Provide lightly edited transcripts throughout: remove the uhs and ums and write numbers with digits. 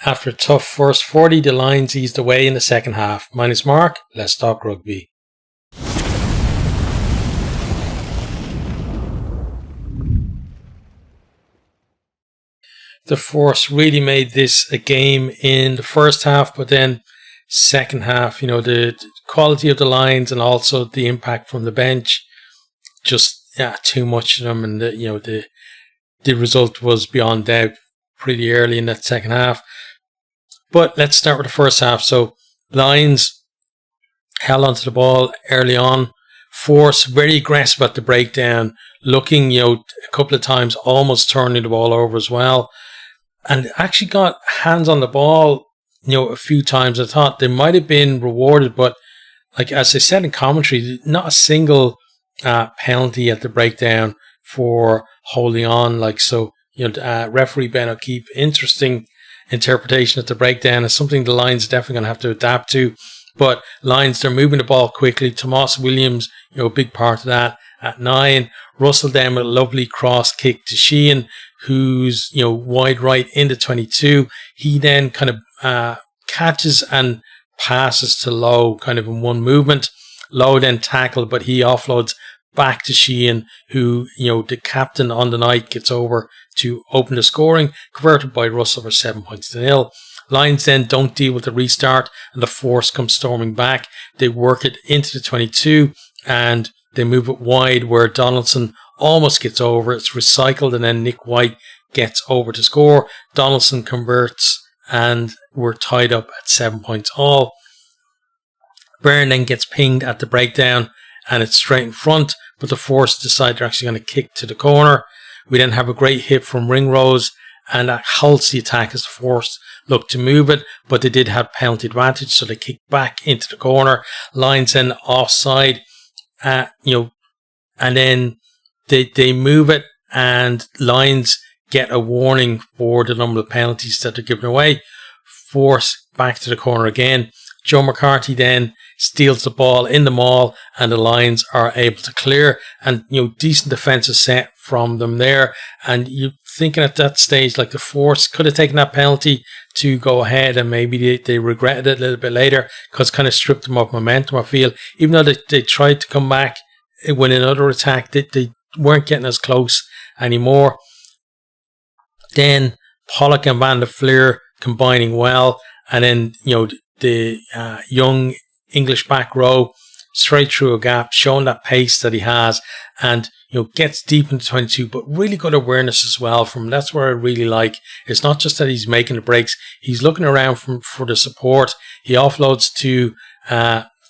After a tough first 40, the Lions eased away in the second half. My name's Mark, let's talk rugby. The Force really made this a game in the first half, but then second half, the quality of the Lions and also the impact from the bench, just too much of them, and the result was beyond doubt pretty early in that second half. But let's start with the first half. So Lions held onto the ball early on. Force very aggressive at the breakdown, looking, a couple of times almost turning the ball over as well. And actually got hands on the ball, a few times. I thought they might have been rewarded, but like as I said in commentary, not a single penalty at the breakdown for holding on. Referee Ben O'Keefe, interesting interpretation at the breakdown is something the Lions are definitely going to have to adapt to. But Lions, they're moving the ball quickly. Tomas Williams, a big part of that at 9. Russell then with a lovely cross kick to Sheehan, who's wide right into 22. He then kind of catches and passes to Lowe kind of in one movement. Lowe then tackled, but he offloads back to Sheehan, who, the captain on the night, gets over to open the scoring, converted by Russell for 7-0. Lions then don't deal with the restart, and the Force comes storming back. They work it into the 22, and they move it wide where Donaldson almost gets over. It's recycled, and then Nick White gets over to score. Donaldson converts, and we're tied up at 7 points all. Byrne then gets pinged at the breakdown, and it's straight in front, but the Force decide they're actually going to kick to the corner. We then have a great hit from Ringrose, and that halts the attack as the Force look to move it, but they did have penalty advantage, so they kick back into the corner. Lions then offside, and then they move it, and Lions get a warning for the number of penalties that they're giving away. Force back to the corner again. Joe McCarthy then steals the ball in the maul, and the Lions are able to clear, and decent defensive set from them there. And you're thinking at that stage, like, the Force could have taken that penalty to go ahead, and maybe they regretted it a little bit later because kind of stripped them of momentum, I feel. Even though they tried to come back with another attack, they weren't getting as close anymore. Then Pollock and Van der Fleer combining well, and then the young English back row straight through a gap, showing that pace that he has, and gets deep into 22, but really good awareness as well from him. That's what I really like. It's not just that he's making the breaks, he's looking around for the support. He offloads to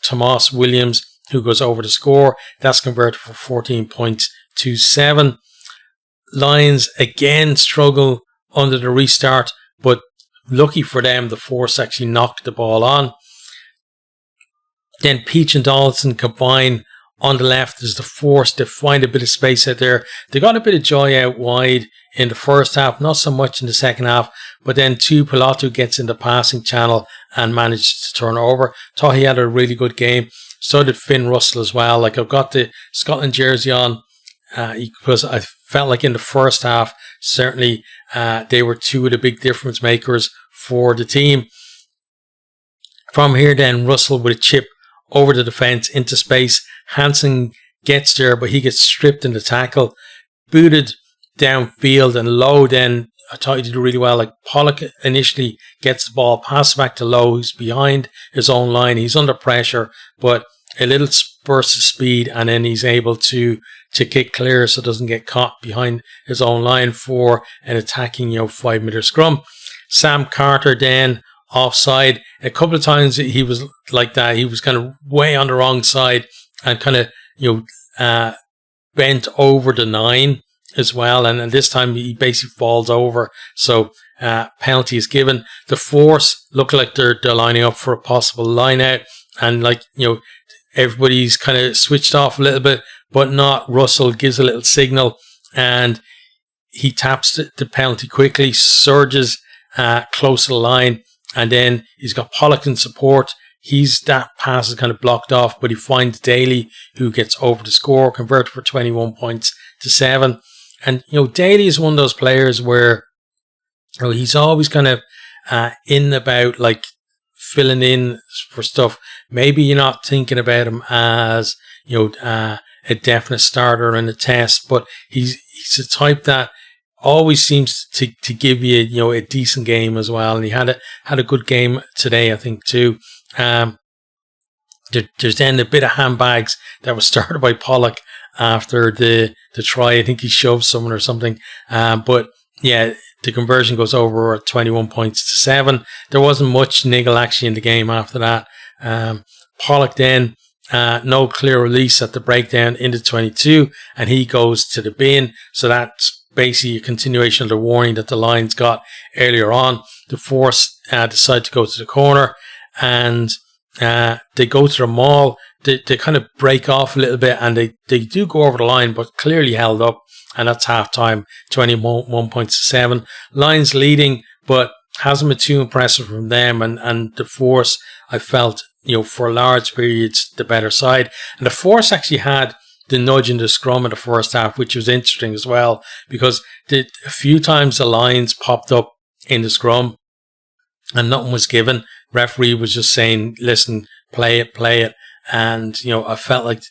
Tomas Williams, who goes over to score. That's converted for 14.27. Lions again struggle under the restart, but lucky for them, the Force actually knocked the ball on. Then Peach and Donaldson combine on the left as the Force. They find a bit of space out there. They got a bit of joy out wide in the first half, not so much in the second half, but then Pilato gets in the passing channel and manages to turn over. Thought he had a really good game. So did Finn Russell as well. Like, I've got the Scotland jersey on because I felt like in the first half, certainly they were two of the big difference makers for the team. From here then, Russell with a chip over the defence into space. Hansen gets there, but he gets stripped in the tackle, booted downfield, and Lowe then, I thought he did really well. Like, Pollock initially gets the ball, passes back to Lowe, who's behind his own line. He's under pressure, but a little burst of speed, and then he's able to kick clear so it doesn't get caught behind his own line for an attacking 5-meter scrum. Sam Carter then offside. A couple of times he was like that. He was kind of way on the wrong side and kind of bent over the 9 as well. And this time he basically falls over. So penalty is given. The Force look like they're lining up for a possible line out. And everybody's kind of switched off a little bit, but not. Russell gives a little signal and he taps the penalty quickly, surges close to the line. And then he's got Pollock in support. That pass is kind of blocked off, but he finds Daly, who gets over to score, converted for 21 points to 7. And, Daly is one of those players where he's always kind of in and about, like filling in for stuff. Maybe you're not thinking about him as, a definite starter in the test, but he's the type that always seems to give you, a decent game as well. And he had a good game today, I think, too. There's then a bit of handbags that was started by Pollock after the try. I think he shoved someone or something. But yeah, the conversion goes over at 21 points to 7. There wasn't much niggle actually in the game after that. Pollock then, no clear release at the breakdown into 22, and he goes to the bin. So that's basically a continuation of the warning that the Lions got earlier on. The Force decide to go to the corner, and they go to the maul. They kind of break off a little bit, and they do go over the line, but clearly held up. And that's halftime, 21 points to 7. Lions leading, but hasn't been too impressive from them. And the Force, I felt, for large periods, the better side. And the Force actually had the nudge in the scrum in the first half, which was interesting as well, because a few times the Lions popped up in the scrum and nothing was given. Referee was just saying, listen, play it. And, I felt like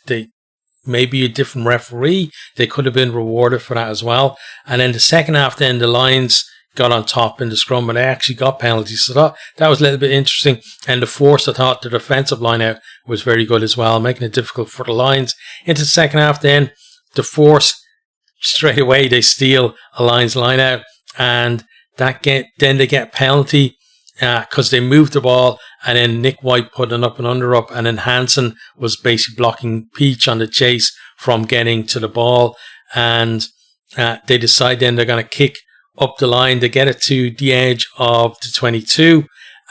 maybe a different referee, they could have been rewarded for that as well. And then the second half, then the Lions got on top in the scrum, and they actually got penalties. So that was a little bit interesting. And the Force, I thought the defensive line out was very good as well, making it difficult for the Lions. Into the second half, then the Force, straight away, they steal a Lions line out, and then they get a penalty because they moved the ball, and then Nick White put an up and under up, and then Hansen was basically blocking Peach on the chase from getting to the ball, and they decide then they're going to kick up the line to get it to the edge of the 22,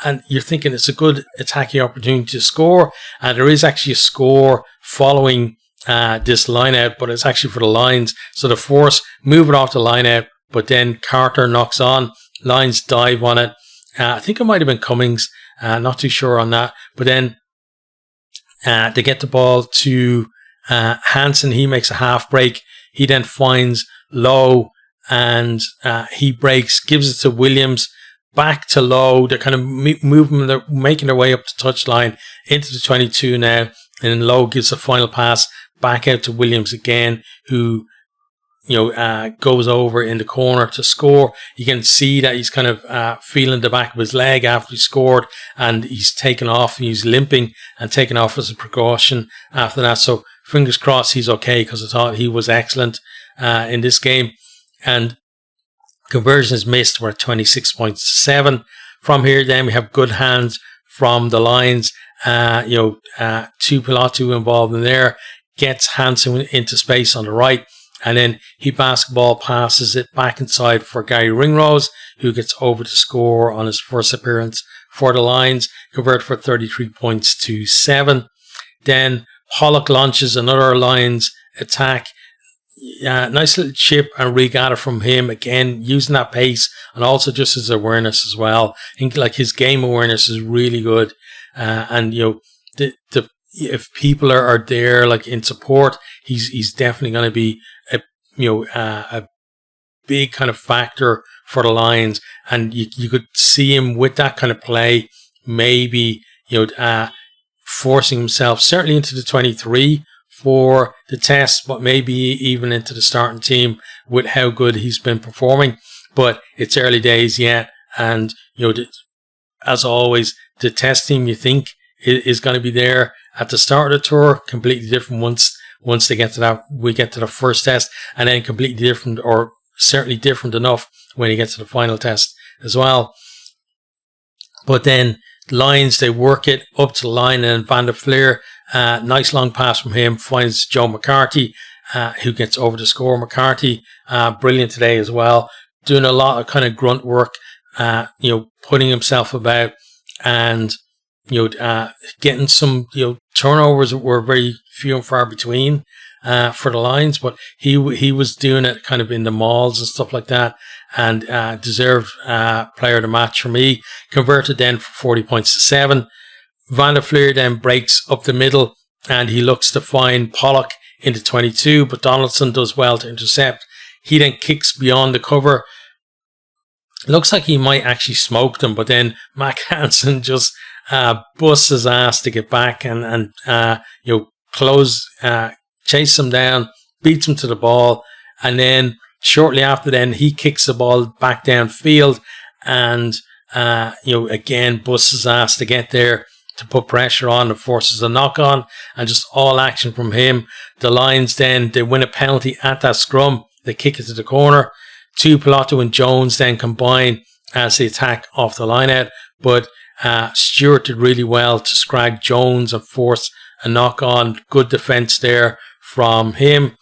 and you're thinking it's a good attacking opportunity to score, and there is actually a score following this line out, but it's actually for the Lions. So the Force move it off the line out, but then Carter knocks on, Lions dive on it. I think it might have been Cummings, not too sure on that. But then they get the ball to Hansen. He makes a half break. He then finds Lowe, and he breaks, gives it to Williams, back to Lowe. They're kind of moving, they're making their way up the touchline into the 22 now. And then Lowe gives a final pass back out to Williams again, who goes over in the corner to score. You can see that he's kind of feeling the back of his leg after he scored, and he's taken off. He's limping and taken off as a precaution after that. So fingers crossed he's okay, because I thought he was excellent in this game. And conversions missed were 26 points to 7. From here, then we have good hands from the Lions. Tuipulotu involved in there, gets Hansen into space on the right. And then he basketball passes it back inside for Gary Ringrose, who gets over to score on his first appearance for the Lions, convert for 33 points to 7. Then Pollock launches another Lions attack. Nice little chip and regather from him, again, using that pace and also just his awareness as well. I think like his game awareness is really good. If people are there like in support, he's definitely going to be a big kind of factor for the Lions, and you could see him with that kind of play, maybe forcing himself certainly into the 23 for the test, but maybe even into the starting team with how good he's been performing. But it's early days yet, and as always, the test team you think is going to be there at the start of the tour, completely different once they get to that, we get to the first test, and then completely different, or certainly different enough when you get to the final test as well. But then the Lions, they work it up to the line, and Van der Fleer, nice long pass from him, finds Joe McCarthy, who gets over to score. McCarthy, brilliant today as well, doing a lot of kind of grunt work, putting himself about, and getting some turnovers that were very few and far between for the Lions, but he was doing it kind of in the malls and stuff like that, and deserved player of the match for me. Converted then for 40 points to 7. Van der Fleer then breaks up the middle, and he looks to find Pollock into 22, but Donaldson does well to intercept. He then kicks beyond the cover, It looks like he might actually smoke them, but then Mac Hansen just busts his ass to get back and chase him down, beats him to the ball, and then shortly after then he kicks the ball back downfield and again busts his ass to get there to put pressure on and forces a knock on, and just all action from him. The Lions then, they win a penalty at that scrum, they kick it to the corner. Tuipulotu and Jones then combine as they attack off the line out, but Stewart did really well to scrag Jones and force a knock on. Good defense there from him.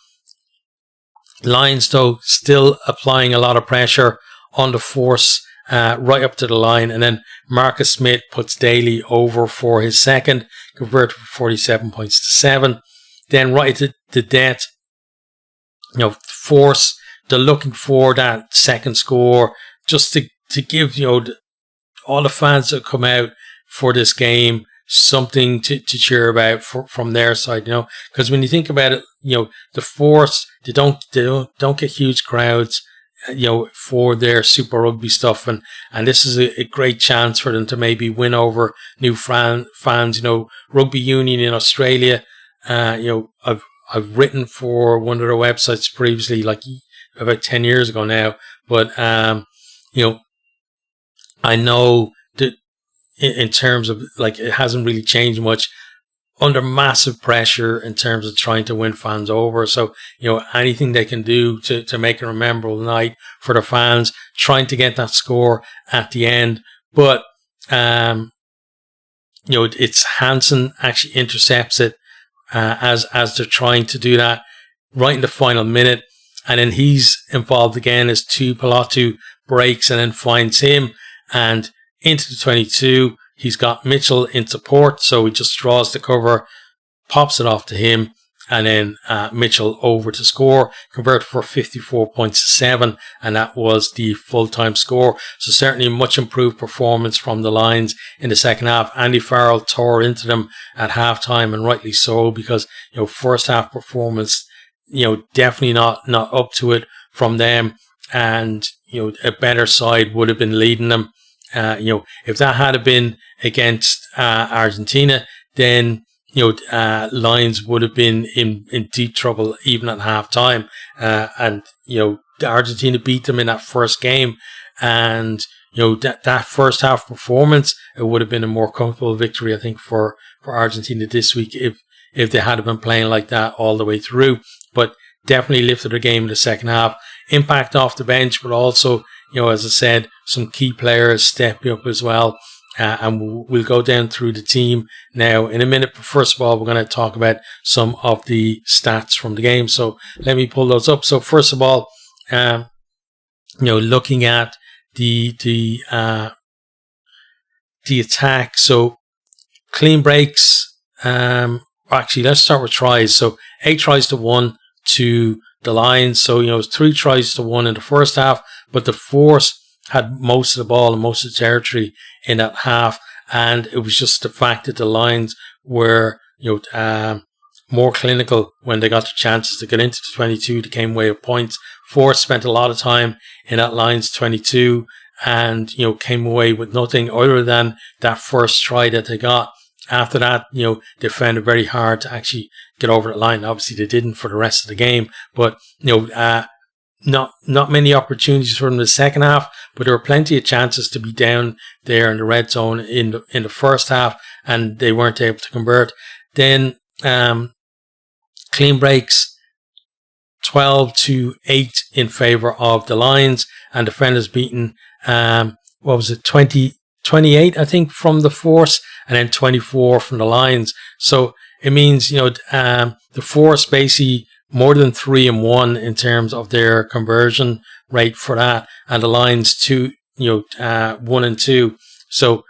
Lions though still applying a lot of pressure on the force right up to the line, and then Marcus Smith puts Daly over for his second, converted for 47 points to 7. Then right to the death, force, they're looking for that second score just to give all the fans that come out for this game something to cheer about from their side, because when you think about it, the force, they don't get huge crowds for their Super Rugby stuff, and this is a great chance for them to maybe win over new fans. Rugby Union in Australia, I've written for one of their websites previously, like about 10 years ago now, but I know that in terms of it hasn't really changed much, under massive pressure in terms of trying to win fans over. So, anything they can do to make a memorable night for the fans, trying to get that score at the end. But, it's Hansen actually intercepts it as they're trying to do that right in the final minute. And then he's involved again as Tuipulotu breaks and then finds him. And into the 22, he's got Mitchell in support, so he just draws the cover, pops it off to him, and then Mitchell over to score, converted for 54 points to 7, and that was the full-time score. So certainly a much improved performance from the Lions in the second half. Andy Farrell tore into them at halftime, and rightly so, because first half performance, definitely not up to it from them, and a better side would have been leading them. If that had been against Argentina, then Lions would have been in deep trouble even at half time. And Argentina beat them in that first game, and that first half performance, it would have been a more comfortable victory, I think, for Argentina this week if they had been playing like that all the way through. But definitely lifted their game in the second half. Impact off the bench, but also, as I said, some key players stepping up as well. And we'll go down through the team now in a minute. But first of all, we're going to talk about some of the stats from the game. So let me pull those up. So first of all, looking at the attack. So clean breaks. Actually, let's start with tries. So 8 tries to 1 to the Lions. So, it was 3 tries to 1 in the first half, but the Force had most of the ball and most of the territory in that half. And it was just the fact that the Lions were, more clinical when they got the chances to get into the 22. They came away with points. Force spent a lot of time in that Lions 22 and, came away with nothing other than that first try that they got. After that, they found it very hard to actually get over the line. Obviously, they didn't for the rest of the game, but not many opportunities for them in the second half. But there were plenty of chances to be down there in the red zone in the first half, and they weren't able to convert. Then clean breaks, 12-8 in favor of the Lions, and defenders beaten. 28, I think, from the Force, and then 24 from the Lions. So it means, the Force basically more than 3-1 in terms of their conversion rate for that, and the Lions 1-2. So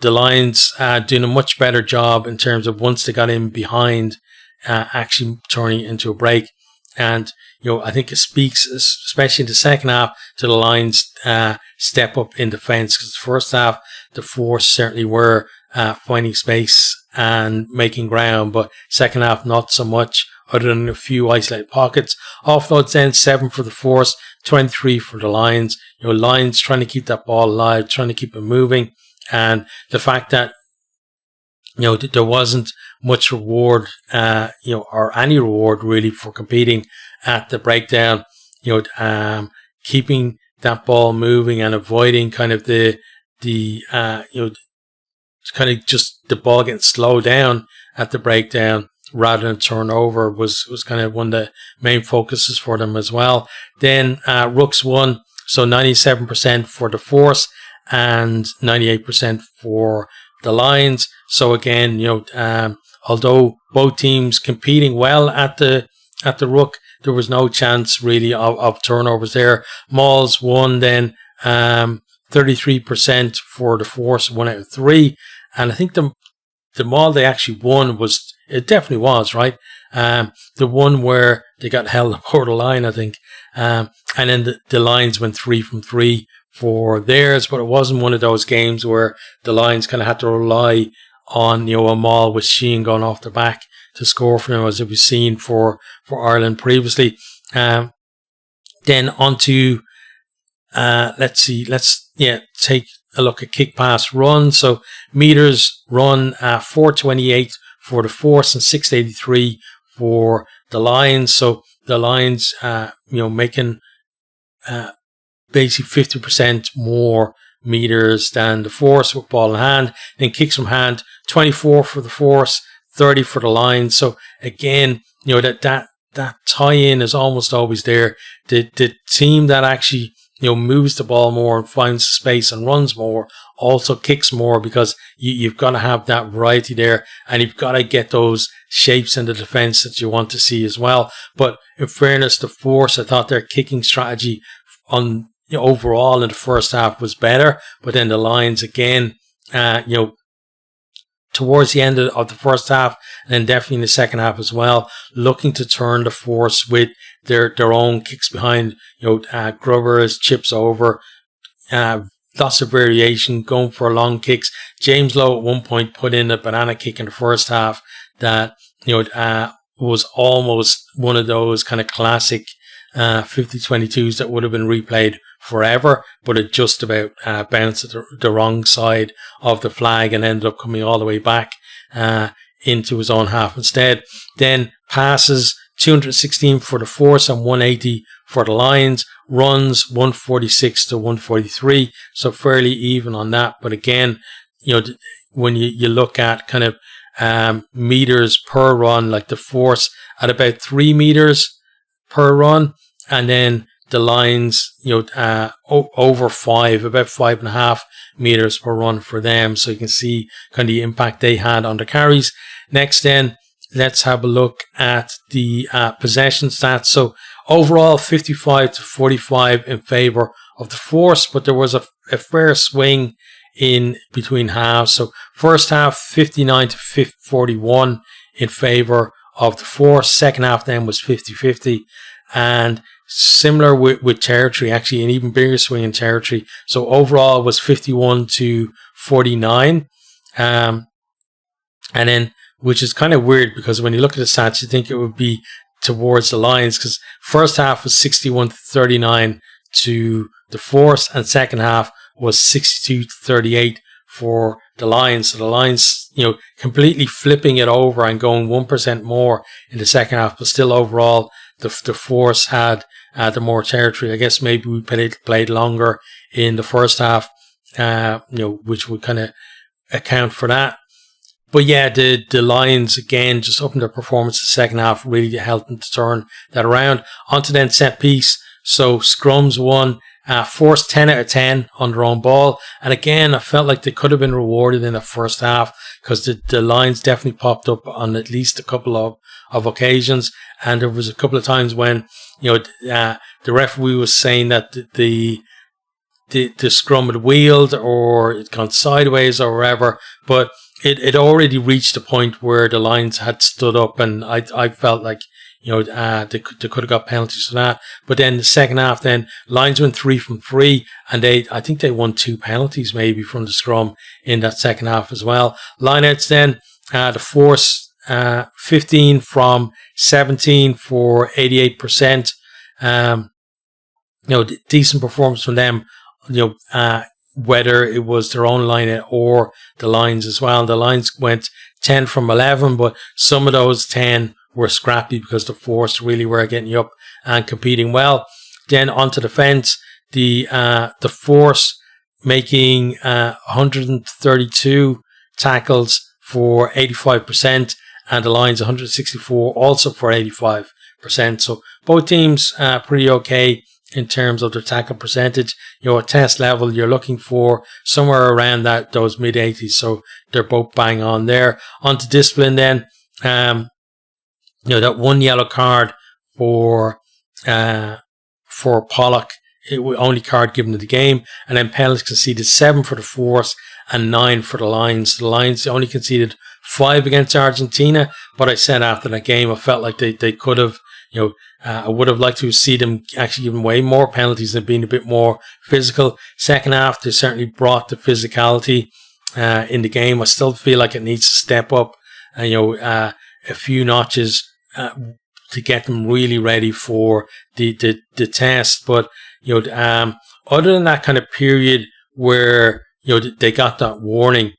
the Lions doing a much better job in terms of once they got in behind, actually turning it into a break. And I think it speaks, especially in the second half, to the Lions step up in defence, because the first half, the Force certainly were finding space and making ground, but second half, not so much, other than a few isolated pockets. Offloads then 7 for the Force, 23 for the Lions. Lions trying to keep that ball alive, trying to keep it moving. And the fact that, there wasn't much reward, or any reward really for competing at the breakdown, keeping that ball moving and avoiding kind of kind of just the ball getting slowed down at the breakdown rather than turnover was kind of one of the main focuses for them as well. Then Rooks won, so 97% for the Force and 98% for the Lions. So again, although both teams competing well at the Rook, there was no chance really of turnovers there. Mauls won then 33% for the Force, 1 out of 3. And I think the Maul they actually won it definitely was, right? The one where they got held over the line, I think. And then the Lions went 3 from 3 for theirs, but it wasn't one of those games where the Lions kind of had to rely on, a Maul with Sheehan going off the back to score for them, as it was seen for Ireland previously. Then on to, let's take a look at kick pass run. So meters run 428 for the Force and 683 for the Lions. So the Lions, making basically 50% more meters than the Force with ball in hand. Then kicks from hand, 24 for the Force, 30 for the Lions. So again, that tie-in is almost always there. The team that actually moves the ball more and finds space and runs more also kicks more, because you've got to have that variety there, and you've got to get those shapes in the defense that you want to see as well. But in fairness, the Force, I thought their kicking strategy on overall in the first half was better, but then the Lions again, towards the end of the first half, and then definitely in the second half as well, looking to turn the Force with their own kicks behind, grubbers, chips over, lots of variation, going for long kicks. James Lowe at one point put in a banana kick in the first half that, was almost one of those kind of classic 50-22s that would have been replayed forever, but it just about bounced at the wrong side of the flag and ended up coming all the way back into his own half instead. Then passes, 216 for the Force and 180 for the Lions. Runs, 146 to 143, so fairly even on that. But again, when you look at kind of meters per run, like the Force at about 3 meters per run, and then the Lions, over 5, about 5.5 meters per run for them. So you can see kind of the impact they had on the carries. Next then, let's have a look at the possession stats. So overall, 55-45 in favor of the Force, but there was a fair swing in between halves. So first half, 59-41 in favor of the Force. Second half then was 50-50, and similar with territory, actually, an even bigger swing in territory. So overall was 51-49. And then, which is kind of weird, because when you look at the stats, you think it would be towards the Lions, because first half was 61-39 to the Force, and second half was 62-38 for the Lions. So the Lions, completely flipping it over and going 1% more in the second half, but still overall, the Force had the more territory. I guess maybe we played longer in the first half, which would kind of account for that. But yeah, the Lions again just upping their performance in the second half, really helping to turn that around. Onto then set piece. So scrums won, Force 10 out of 10 on their own ball. And again, I felt like they could have been rewarded in the first half, because the Lions definitely popped up on at least a couple of occasions. And there was a couple of times when, the referee was saying that the scrum had wheeled or it gone sideways or wherever, but it already reached a point where the Lions had stood up, and I felt like, they could have got penalties for that. But then the second half, then Lions went 3 from 3, and I think they won 2 penalties maybe from the scrum in that second half as well. Lineouts then, the Force 15 from 17 for 88%. decent performance from them. Whether it was their own line or the lines as well. The lines went 10 from 11, but some of those 10 were scrappy because the Force really were getting you up and competing well. Then onto defense, the Force making 132 tackles for 85%, and the Lions 164 also for 85%. So both teams pretty okay in terms of their tackle percentage. At test level, you're looking for somewhere around those mid 80s. So they're both bang on there. On to discipline then. That one yellow card for Pollock, it was only card given to the game, and then penalties conceded 7 for the Force and 9 for the Lions. The Lions only conceded 5 against Argentina, but I said after that game, I felt like they could have, I would have liked to see them actually giving way more penalties and being a bit more physical. Second half, they certainly brought the physicality in the game. I still feel like it needs to step up, a few notches to get them really ready for the test. But other than that kind of period where they got that warning,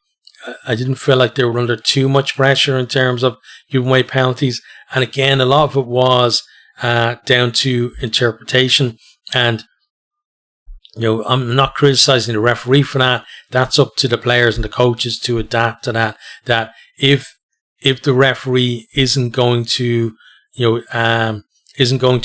I didn't feel like they were under too much pressure in terms of giving away penalties. And again, a lot of it was down to interpretation. And I'm not criticizing the referee for that. That's up to the players and the coaches to adapt to that. That if the referee isn't going to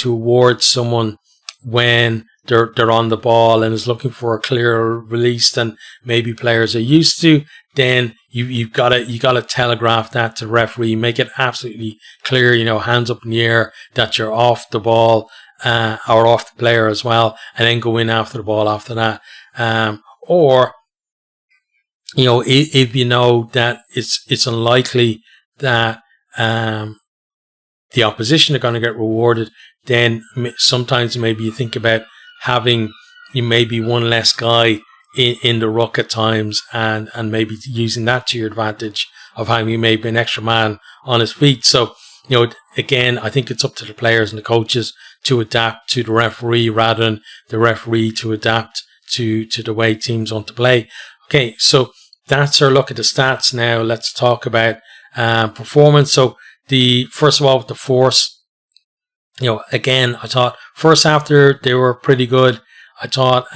award someone when they're on the ball and is looking for a clearer release than maybe players are used to, then you gotta telegraph that to the referee, make it absolutely clear, hands up in the air that you're off the ball or off the player as well, and then go in after the ball after that. Or if you know that it's unlikely that the opposition are going to get rewarded, then sometimes maybe you think about having maybe one less guy in the ruck at times, and maybe using that to your advantage of having maybe an extra man on his feet. So, again, I think it's up to the players and the coaches to adapt to the referee rather than the referee to adapt to the way teams want to play. Okay, so that's our look at the stats. Now let's talk about performance. So first of all, with the Force, again, I thought first half they were pretty good. I thought,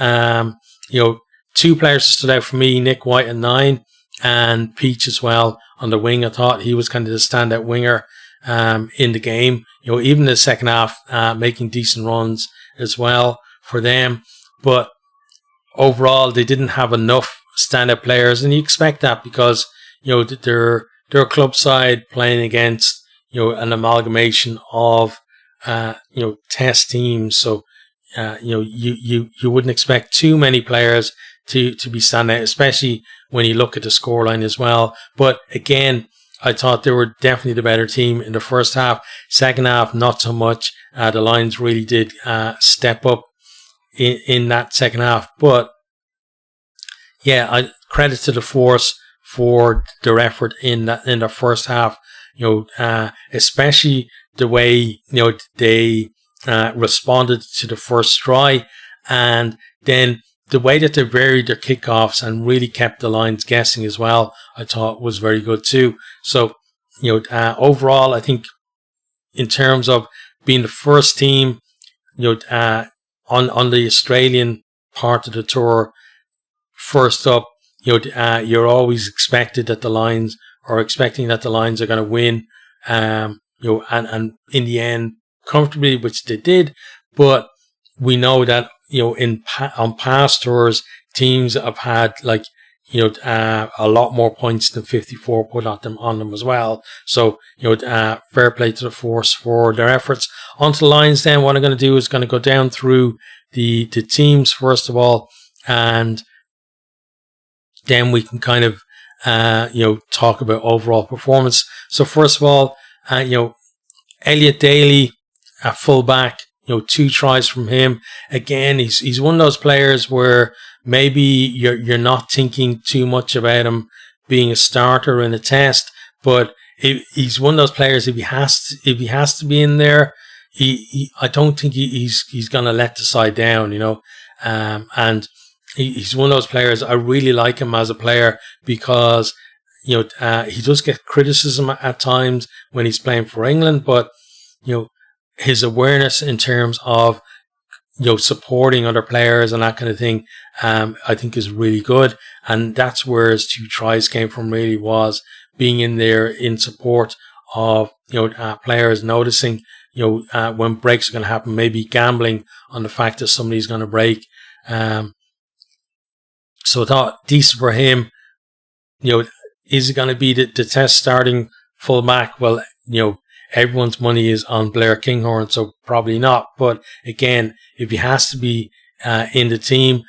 two players stood out for me, Nick White at 9 and Peach as well on the wing. I thought he was kind of the standout winger in the game. Even in the second half, making decent runs as well for them. But overall, they didn't have enough standout players, and you expect that because they're a club side playing against an amalgamation of test teams. So you wouldn't expect too many players to be standing out, especially when you look at the scoreline as well. But again, I thought they were definitely the better team in the first half. Second half, not so much. The Lions really did step up in that second half. But yeah, I credit to the Force for their effort in the first half. Especially the way they responded to the first try, and then the way that they varied their kickoffs and really kept the Lions guessing as well, I thought was very good too. So, overall, I think in terms of being the first team, on the Australian part of the tour, first up, you're always expecting that the Lions are going to win, and in the end comfortably, which they did. But we know that on past tours, teams have had a lot more points than 54 put on them as well. So fair play to the Force for their efforts. On to the Lions then. What I'm going to do is going to go down through the teams first of all, and then we can kind of talk about overall performance. So first of all, Elliot Daly at fullback, 2 tries from him. Again, he's one of those players where maybe you're not thinking too much about him being a starter in a test, but he's one of those players, if he has to be in there, I don't think he's going to let the side down, and he's one of those players. I really like him as a player because he does get criticism at times when he's playing for England, but his awareness in terms of supporting other players and that kind of thing, I think is really good. And that's where his 2 tries came from, really, was being in there in support of, players, noticing, when breaks are going to happen, maybe gambling on the fact that somebody's going to break. So I thought decent for him. Is it going to be the Test starting full back? Well, everyone's money is on Blair Kinghorn, so probably not. But again, if he has to be in the team,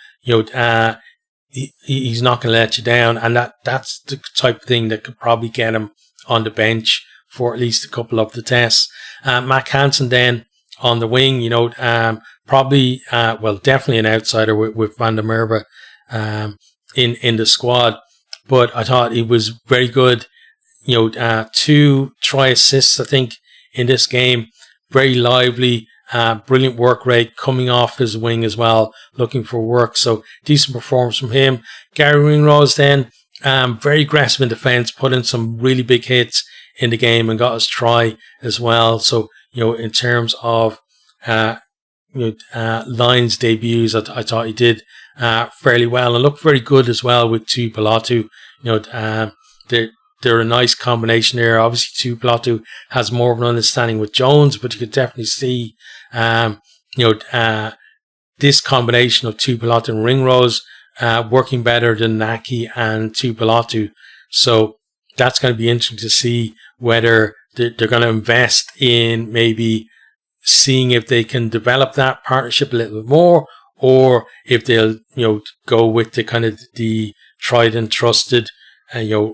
he's not going to let you down, and that's the type of thing that could probably get him on the bench for at least a couple of the tests. Mac Hansen then on the wing, probably definitely an outsider with Van der Merwe in the squad, but I thought he was very good. 2 try assists, I think, in this game. Very lively, brilliant work rate, coming off his wing as well, looking for work. So decent performance from him. Gary Ringrose then, very aggressive in defence, put in some really big hits in the game and got his try as well. So, in terms of Lions debuts, I thought he did fairly well and looked very good as well with Tuipulotu. They're a nice combination there. Obviously, Tuipulotu has more of an understanding with Jones, but you could definitely see, this combination of Tuipulotu and Ringrose working better than Naki and Tuipulotu. So that's going to be interesting to see whether they're going to invest in maybe seeing if they can develop that partnership a little bit more, or if they'll go with the kind of the tried and trusted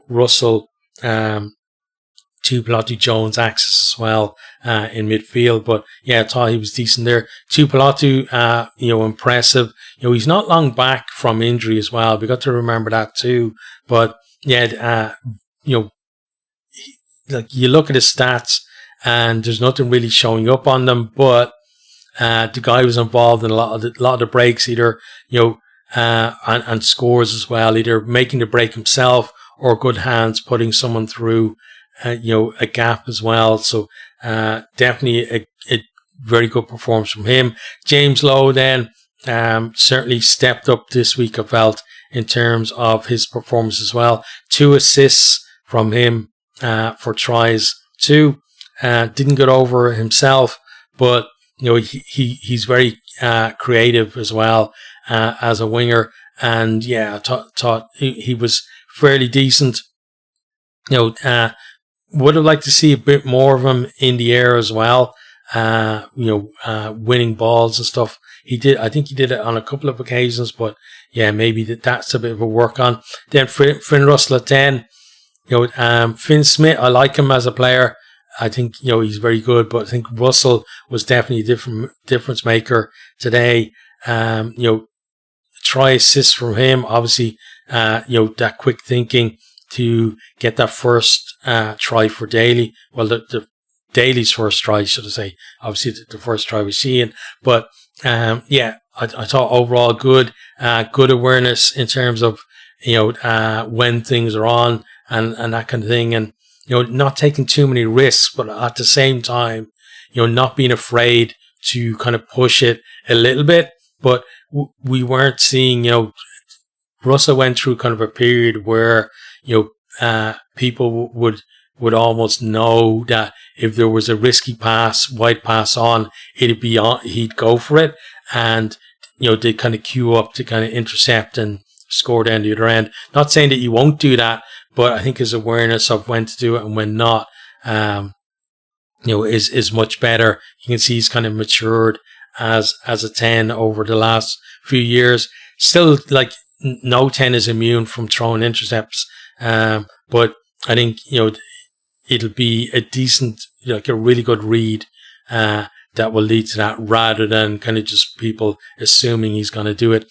Russell, Tuipulotu, Jones axis as well in midfield. But yeah, I thought he was decent there. Tuipulotu, impressive. He's not long back from injury as well. We got to remember that too. But yeah, like you look at his stats and there's nothing really showing up on them. But the guy was involved in a lot of the breaks, either and scores as well, either making the break himself or good hands putting someone through a gap as well. So definitely a very good performance from him. James Lowe then certainly stepped up this week, I felt, in terms of his performance as well. 2 assists from him for tries. 2 didn't get over himself, but he's very creative as well as a winger. And yeah, I thought he was fairly decent. Would have liked to see a bit more of him in the air as well. Winning balls and stuff. I think he did it on a couple of occasions, but yeah, maybe that's a bit of a work on. Then Finn Russell at 10. Finn Smith, I like him as a player. I think, he's very good, but I think Russell was definitely a difference maker today. Try assist from him, obviously, that quick thinking to get that first try for Daly. Well, the Daly's first try, should I say. Obviously, the first try we're seeing. But, I thought overall good awareness in terms of, when things are on and that kind of thing. And, not taking too many risks, but at the same time, not being afraid to kind of push it a little bit. But we weren't seeing, Russell went through kind of a period where, people would almost know that if there was a risky pass, wide pass on, it'd be on, he'd go for it. And, they kind of queue up to kind of intercept and score down the other end. Not saying that you won't do that, but I think his awareness of when to do it and when not, is much better. You can see he's kind of matured as a 10 over the last few years. Still, like, no 10 is immune from throwing intercepts, but I think it'll be a decent, a really good read that will lead to that, rather than kind of just people assuming he's going to do it.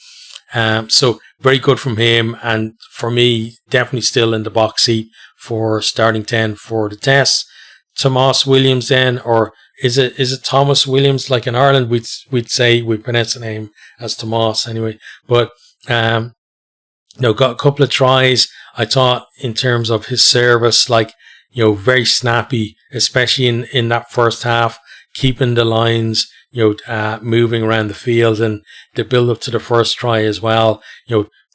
So very good from him, and for me, definitely still in the box seat for starting 10 for the Test. Tomas Williams then, or is it Thomas Williams? Like in Ireland, we'd say we pronounce the name as Tomas anyway. But got a couple of tries. I thought in terms of his service, like very snappy, especially in that first half, keeping the lines moving around the field, and the build up to the first try as well.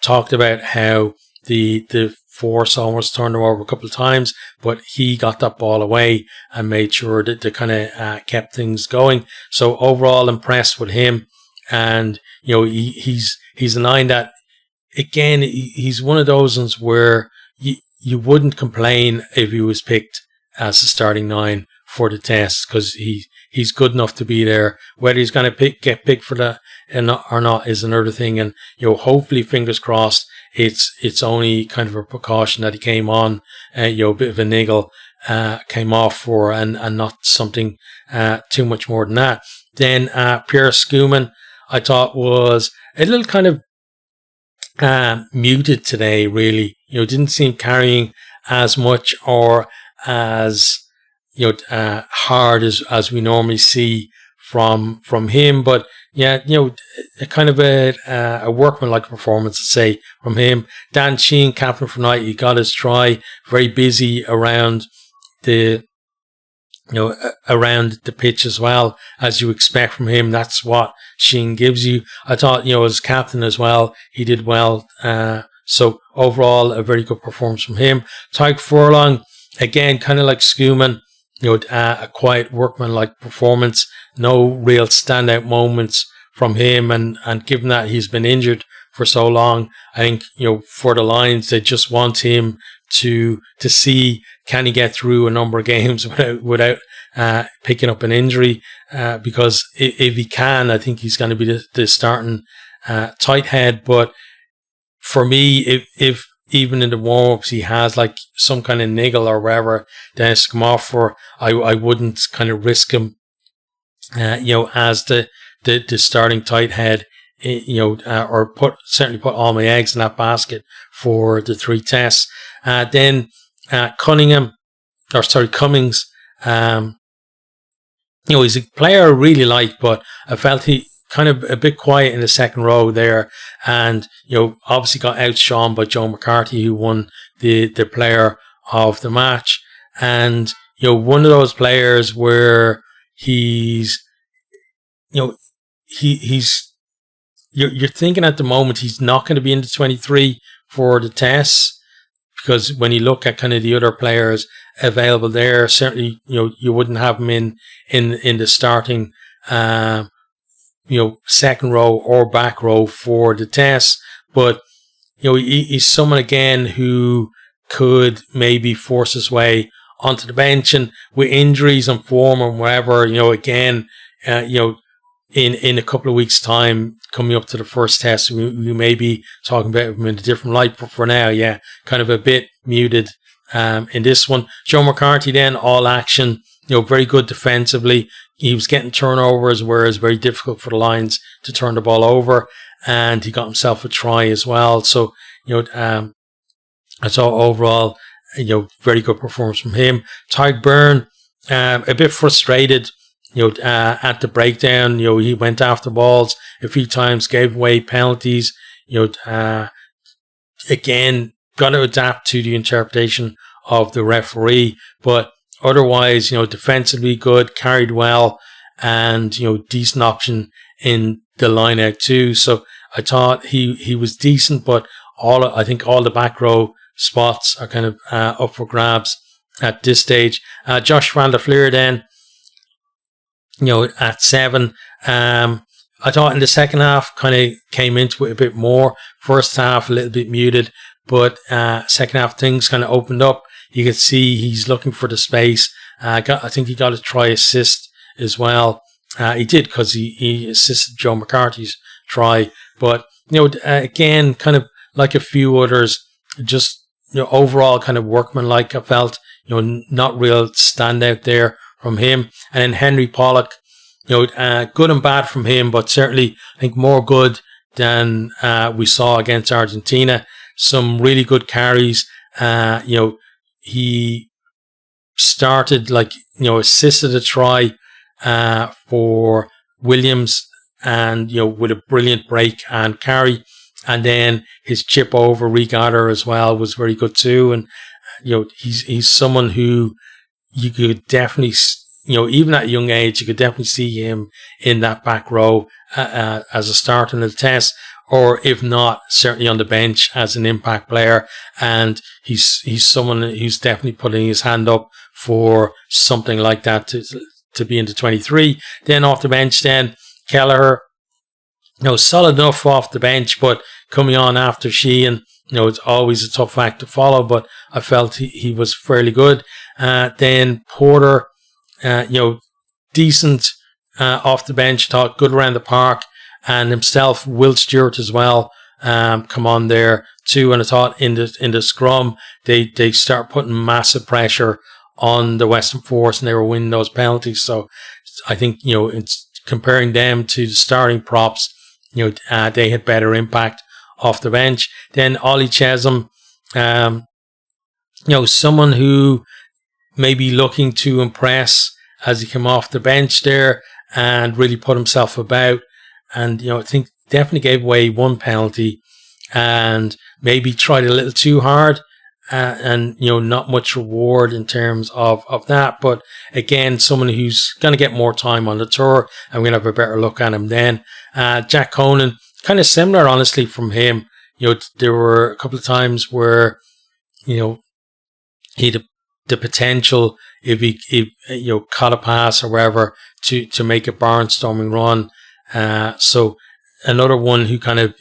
Talked about how the force almost turned him over a couple of times, but he got that ball away and made sure that they kind of kept things going. So overall, impressed with him, and he's a nine that, again, he's one of those ones where you wouldn't complain if he was picked as a starting nine for the test, because he's good enough to be there. Whether he's going to get picked for that or not is another thing. And hopefully, fingers crossed, it's only kind of a precaution that he came on, a bit of a niggle came off for, and not something too much more than that. Then Pierre Schumann, I thought, was a little kind of muted today, really. Didn't seem carrying as much or as hard as we normally see from him. But yeah, a kind of a workmanlike performance, to say, from him. Dan Sheehan, captain for night, he got his try. Very busy around the around the pitch as well, as you expect from him. That's what Sheen gives you. I thought, as captain as well, he did well. So overall, a very good performance from him. Tyke Furlong, again, kind of like Schumann, a quiet workman-like performance. No real standout moments from him. And given that he's been injured for so long, I think, for the Lions, they just want him to see, can he get through a number of games without picking up an injury? Because if he can, I think he's going to be the starting tight head. But for me, if even in the warm-ups he has like some kind of niggle or whatever, then it's come off for, I wouldn't kind of risk him, as the starting tight head, or certainly put all my eggs in that basket for the three tests. Then Cummings, he's a player I really like, but I felt he kind of a bit quiet in the second row there, and obviously got outshone by Joe McCarthy, who won the player of the match. And one of those players where he's you're thinking at the moment he's not going to be in the 23 for the tests, because when you look at kind of the other players available there, certainly you wouldn't have him in the starting second row or back row for the tests. But he's someone again who could maybe force his way onto the bench, and with injuries and form and whatever, again, in a couple of weeks' time, coming up to the first test, we may be talking about him in a different light. But for now, yeah, kind of a bit muted in this one. Joe McCarthy then, all action, very good defensively. He was getting turnovers, whereas very difficult for the Lions to turn the ball over, and he got himself a try as well. So, I saw overall, very good performance from him. Tyke Byrne, a bit frustrated, at the breakdown. He went after balls a few times, gave away penalties. Again, got to adapt to the interpretation of the referee, but otherwise, defensively good, carried well, and decent option in the line out too. So I thought he was decent, but I think all the back row spots are kind of up for grabs at this stage. Josh Van der Fleer then, at 7. I thought in the second half kind of came into it a bit more. First half a little bit muted, but second half things kind of opened up. You could see he's looking for the space. I think he got a try assist as well. He did, because he assisted Joe McCarthy's try. But again, kind of like a few others, just overall kind of workmanlike. I felt not real standout there from him. And then Henry Pollock, good and bad from him, but certainly I think more good than we saw against Argentina. Some really good carries. He started assisted a try for Williams, and with a brilliant break and carry, and then his chip over regather as well was very good too. And he's someone who you could definitely, even at a young age, you could definitely see him in that back row as a starter in the test, or if not, certainly on the bench as an impact player. And he's someone who's definitely putting his hand up for something like that to be into 23. Then off the bench, then Kelleher, solid enough off the bench, but coming on after Sheehan, it's always a tough act to follow, but I felt he was fairly good. Then Porter, decent off the bench, thought good around the park, and himself, Will Stewart as well, come on there too. And I thought in the scrum, they start putting massive pressure on the Western Force, and they were winning those penalties. So I think, it's comparing them to the starting props, they had better impact off the bench. Then Ollie Chesham, someone who may be looking to impress as he came off the bench there and really put himself about. And, I think definitely gave away one penalty and maybe tried a little too hard. And not much reward in terms of that. But again, someone who's going to get more time on the tour, and we're going to have a better look at him then. Jack Conan, kind of similar, honestly, from him. There were a couple of times where, he had the potential, if he caught a pass or whatever, to make a barnstorming run. So another one who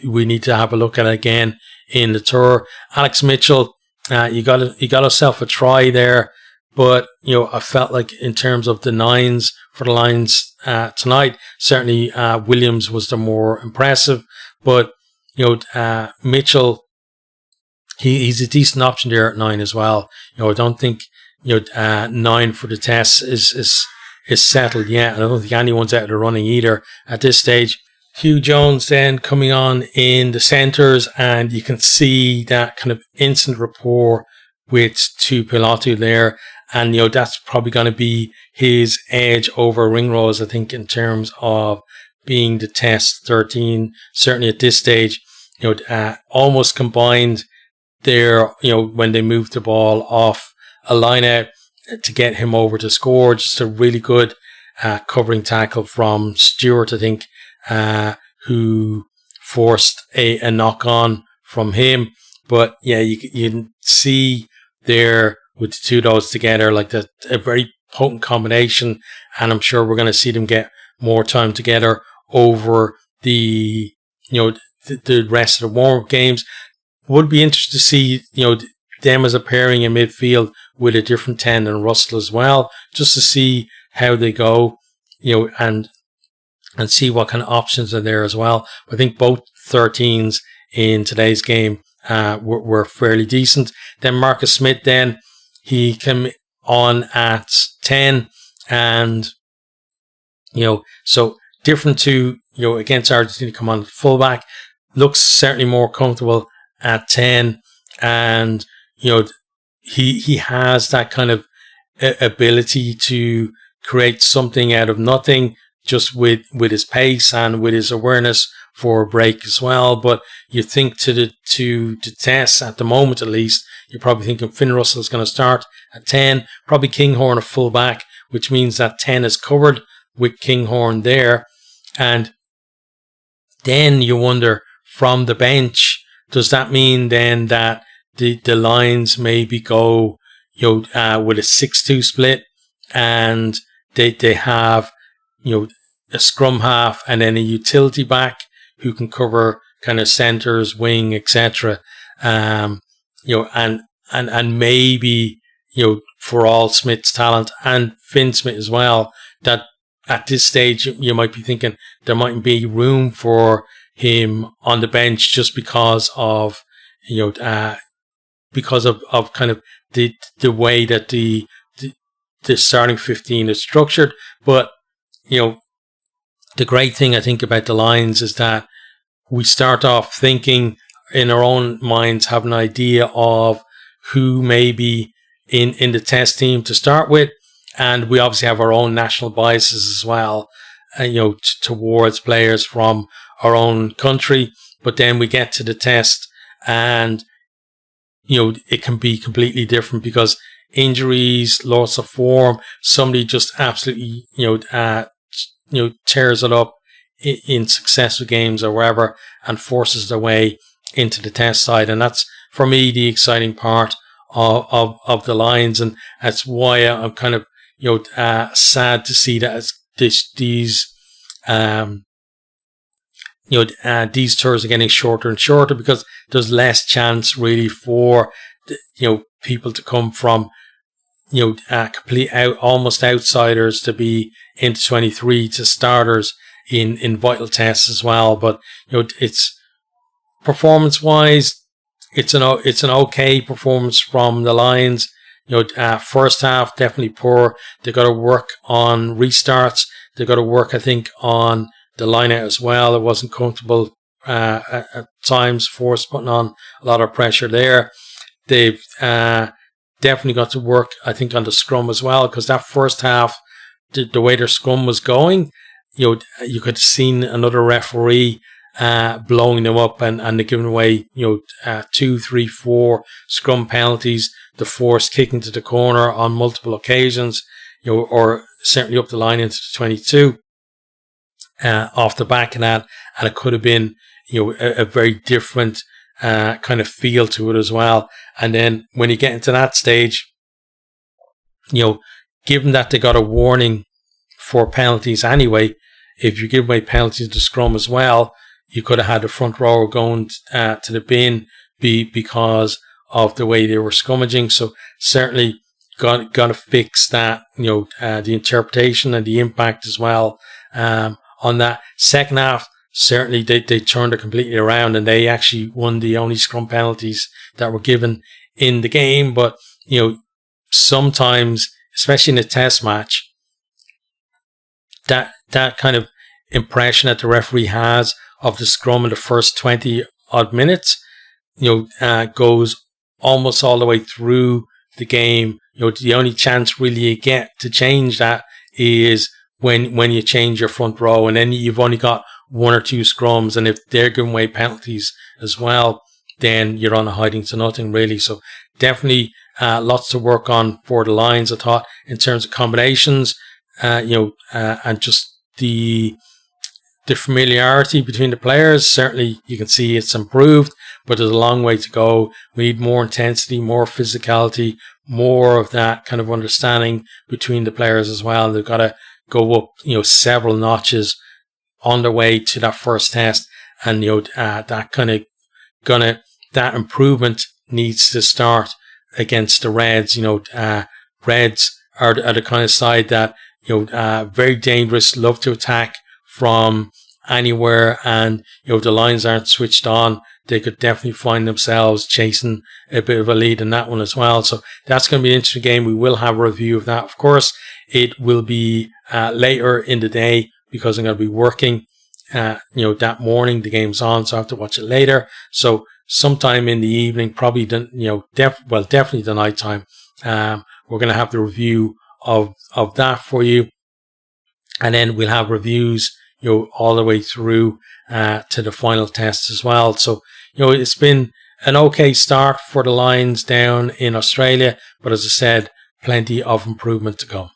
we need to have a look at again in the tour. Alex Mitchell, you got yourself a try there, but I felt like in terms of the nines for the Lions tonight, certainly Williams was the more impressive, but Mitchell, he's a decent option there at 9 as well. I don't think 9 for the test is settled yet. I don't think anyone's out of the running either at this stage. Hugh Jones then coming on in the centres, and you can see that kind of instant rapport with Tuipulotu there, and that's probably going to be his edge over Ringrose, I think, in terms of being the test 13, certainly at this stage. Almost combined there, when they moved the ball off a line out to get him over to score. Just a really good covering tackle from Stewart, I think, who forced a knock on from him. But yeah, you can see there with the two of those together, like a very potent combination, and I'm sure we're going to see them get more time together over the the rest of the warm-up games. Would be interested to see them as a pairing in midfield with a different 10 than Russell as well, just to see how they go, and see what kind of options are there as well. I think both 13s in today's game were fairly decent. Then Marcus Smith, then he came on at 10, and so different to against Argentina, come on fullback, looks certainly more comfortable at 10, and he has that kind of ability to create something out of nothing, just with his pace and with his awareness for a break as well. But you think to the test at the moment, at least, you're probably thinking Finn Russell is going to start at 10, probably Kinghorn a full back, which means that 10 is covered with Kinghorn there. And then you wonder, from the bench, does that mean then that the Lions maybe go with a 6-2 split, and they have a scrum half and then a utility back who can cover kind of centres, wing, etc. And maybe for all Smith's talent and Finn Smith as well, that at this stage you might be thinking there mightn't be room for him on the bench just because of kind of the way that the starting 15 is structured. But the great thing I think about the Lions is that we start off thinking in our own minds, have an idea of who may be in the test team to start with, and we obviously have our own national biases as well, towards players from our own country. But then we get to the test, and it can be completely different because injuries, loss of form, somebody just absolutely tears it up in successive games or wherever and forces their way into the test side. And that's, for me, the exciting part of the Lions, and that's why I'm kind of sad to see that these tours are getting shorter and shorter, because there's less chance really for people to come from complete almost outsiders to be into 23 to starters in vital tests as well. But it's performance wise, it's an okay performance from the Lions. First half definitely poor. They got to work on restarts. They got to work, I think, on the line out as well. It wasn't comfortable at times. Force putting on a lot of pressure there. They've definitely got to work, I think, on the scrum as well, because that first half, the way their scrum was going, you could have seen another referee blowing them up, and they're giving away 2, 3, 4 scrum penalties. The force kicking to the corner on multiple occasions, or certainly up the line into the 22 off the back of that, and it could have been a very different kind of feel to it as well. And then when you get into that stage, given that they got a warning for penalties anyway, if you give away penalties to scrum as well, you could have had the front rower going to the bin because of the way they were scrummaging. So certainly got to fix that, the interpretation and the impact as well on that. Second half, certainly they turned it completely around, and they actually won the only scrum penalties that were given in the game. But sometimes, especially in a test match, that kind of impression that the referee has of the scrum in the first 20 odd minutes, goes almost all the way through the game. The only chance really you get to change that is when you change your front row, and then you've only got 1 or 2 scrums, and if they're giving away penalties as well, then you're on a hiding to nothing really. So definitely lots to work on for the Lions, I thought, in terms of combinations, and just the familiarity between the players. Certainly you can see it's improved, but there's a long way to go. We need more intensity, more physicality, more of that kind of understanding between the players as well. They've got to go up, several notches on their way to that first test, and that improvement needs to start against the Reds. Reds are the kind of side that very dangerous, love to attack from anywhere, and the Lions aren't switched on. They could definitely find themselves chasing a bit of a lead in that one as well. So that's going to be an interesting game. We will have a review of that. Of course, it will be later in the day, because I'm going to be working that morning. The game's on, so I have to watch it later. So sometime in the evening, probably definitely the night time, we're going to have the review of that for you, and then we'll have reviews all the way through to the final test as well. So it's been an okay start for the Lions down in Australia, but as I said, plenty of improvement to go.